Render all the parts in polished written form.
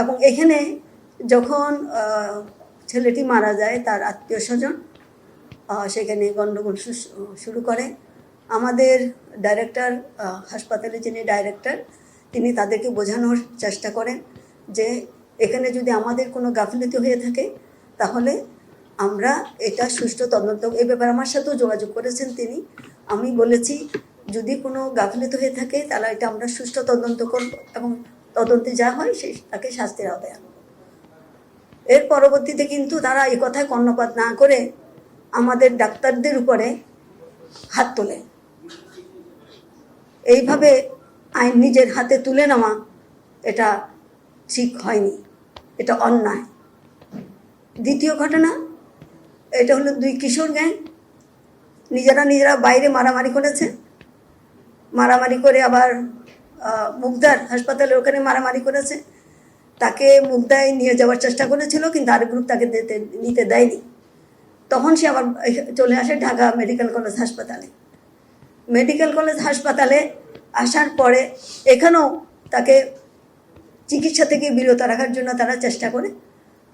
এবং এখানে যখন ছেলেটি মারা যায় তার আত্মীয় স্বজন সেখানে গণ্ডগোল শুরু করে। আমাদের ডাইরেক্টর, হাসপাতালে যিনি ডাইরেক্টর, তিনি তাদেরকে বোঝানোর চেষ্টা করেন যে এখানে যদি আমাদের কোনো গাফিলতি হয়ে থাকে তাহলে আমরা এটা সুষ্ঠু তদন্ত, এই ব্যাপারে আমার সাথেও যোগাযোগ করেছেন তিনি। আমি বলেছি যদি কোনো গাফিলতি হয়ে থাকে তাহলে এটা আমরা সুষ্ঠু তদন্ত করব এবং তদন্তে যা হয় তাকে শাস্তির আওতায় আনব। এর পরবর্তীতে কিন্তু তারা এই কথায় কর্ণপাত না করে আমাদের ডাক্তারদের উপরে হাত তোলে। এইভাবে আইন নিজের হাতে তুলে নেওয়া এটা ঠিক হয়নি, এটা অন্যায়। দ্বিতীয় ঘটনা, এটা হলো 2 কিশোর গ্যাং নিজেরা বাইরে মারামারি করেছে। মারামারি করে আবার মুগদার হাসপাতালে ওখানে মারামারি করেছে। তাকে মুগদায় নিয়ে যাওয়ার চেষ্টা করেছিল, কিন্তু আরেক গ্রুপ তাকে নিতে দেয়নি। তখন সে আবার চলে আসে ঢাকা মেডিকেল কলেজ হাসপাতালে। মেডিকেল কলেজ হাসপাতালে আসার পরে এখানেও তাকে চিকিৎসা থেকে বিরত রাখার জন্য তারা চেষ্টা করে।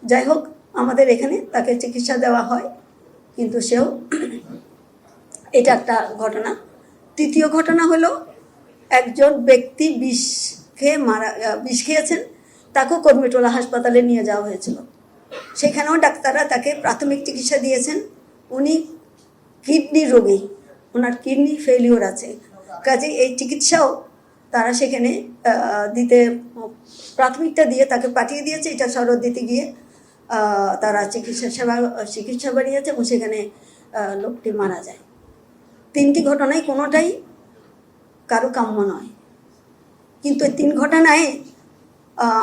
যাই হোক, আমাদের এখানে তাকে চিকিৎসা দেওয়া হয়, কিন্তু সেও, এটা একটা ঘটনা। তৃতীয় ঘটনা হলো একজন ব্যক্তি বিষ খেয়েছেন, তাকেও কর্মীটোলা হাসপাতালে নিয়ে যাওয়া হয়েছিল। সেখানেও ডাক্তাররা তাকে প্রাথমিক চিকিৎসা দিয়েছেন। উনি কিডনি রোগী, ওনার কিডনি ফেলিওর আছে, কাজে এই চিকিৎসাও তারা সেখানে প্রাথমিকটা দিয়ে তাকে পাঠিয়ে দিয়েছে। এটা শরৎ দিতে গিয়ে তারা চিকিৎসা বাড়িয়েছে এবং সেখানে লোকটি মারা যায়। 3টি ঘটনায় কোনোটাই কারো কাম্য নয়, কিন্তু এই 3 ঘটনায়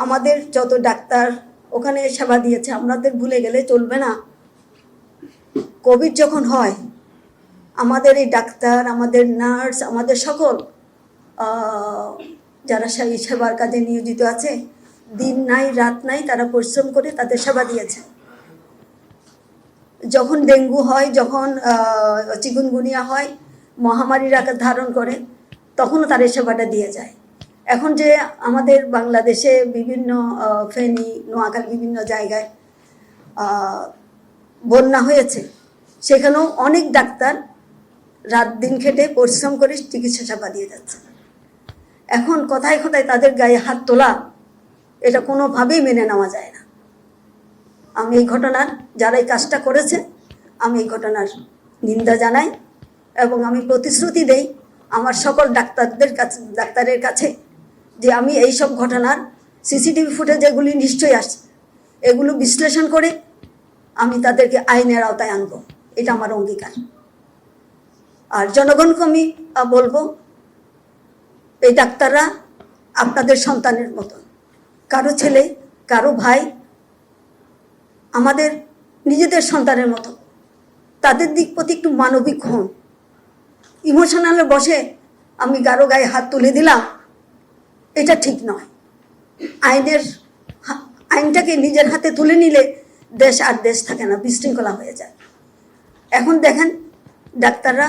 আমাদের যত ডাক্তার ওখানে সেবা দিয়েছে আমাদের ভুলে গেলে চলবে না। কোভিড যখন হয় আমাদের এই ডাক্তার, আমাদের নার্স, আমাদের সকল যারা সেই সেবার কাজে নিয়োজিত আছে, দিন নাই রাত নাই তারা পরিশ্রম করে তাদের সেবা দিয়েছে। যখন ডেঙ্গু হয়, যখন চিকুনগুনিয়া হয়, মহামারীর আকার ধারণ করে, তখনও তার এই সেবাটা দিয়ে যায়। এখন যে আমাদের বাংলাদেশে বিভিন্ন ফেনী, নোয়াখালী বিভিন্ন জায়গায় বন্যা হয়েছে, সেখানেও অনেক ডাক্তার রাত দিন খেটে পরিশ্রম করে চিকিৎসা সেবা দিয়ে যাচ্ছে। এখন কথায় কথায় তাদের গায়ে হাত তোলা, এটা কোনোভাবেই মেনে নেওয়া যায় না। আমি এই ঘটনার, যারা এই কাজটা করেছে, আমি এই ঘটনার নিন্দা জানাই এবং আমি প্রতিশ্রুতি দেই আমার সকল ডাক্তারের কাছে যে আমি এই সব ঘটনার সিসিটিভি ফুটেজ যেগুলি নিশ্চয়ই আসছে, এগুলো বিশ্লেষণ করে আমি তাদেরকে আইনের আওতায় আনবো, এটা আমার অঙ্গীকার। আর জনগণকে আমি বলবো, এই ডাক্তাররা আপনাদের সন্তানের মতন, কারো ছেলে, কারো ভাই, আমাদের নিজেদের সন্তানের মতো। তাদের দিক প্রতি একটু মানবিক হন। ইমোশনালে বসে আমি কারো গায়ে হাত তুলে দিলাম, এটা ঠিক নয়। আইনটাকে নিজের হাতে তুলে নিলে দেশ আর দেশ থাকে না, বিশৃঙ্খলা হয়ে যায়। এখন দেখেন ডাক্তাররা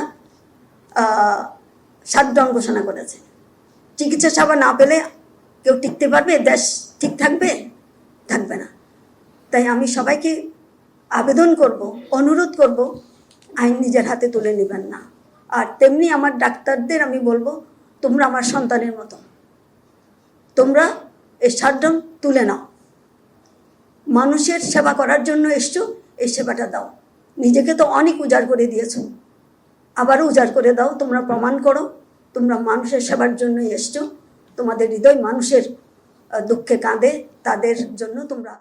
শাটডাউন ঘোষণা করেছে। চিকিৎসা সেবা না পেলে কেউ টিকতে পারবে? দেশ ঠিক থাকবে? থাকবে না। তাই আমি সবাইকে আবেদন করব, অনুরোধ করব, আইন নিজের হাতে তুলে নেবেন না। আর তেমনি আমার ডাক্তারদের আমি বলবো, তোমরা আমার সন্তানের মতো, তোমরা এই শাটডাউন তুলে নাও। মানুষের সেবা করার জন্য এসছো, এই সেবাটা দাও। নিজেকে তো অনেক উজাড় করে দিয়েছো, আবারও উজাড় করে দাও। তোমরা প্রমাণ করো তোমরা মানুষের সেবার জন্যই এসছো। তোমাদের হৃদয় মানুষের দুঃখে কাঁদে, তাদের জন্য তোমরা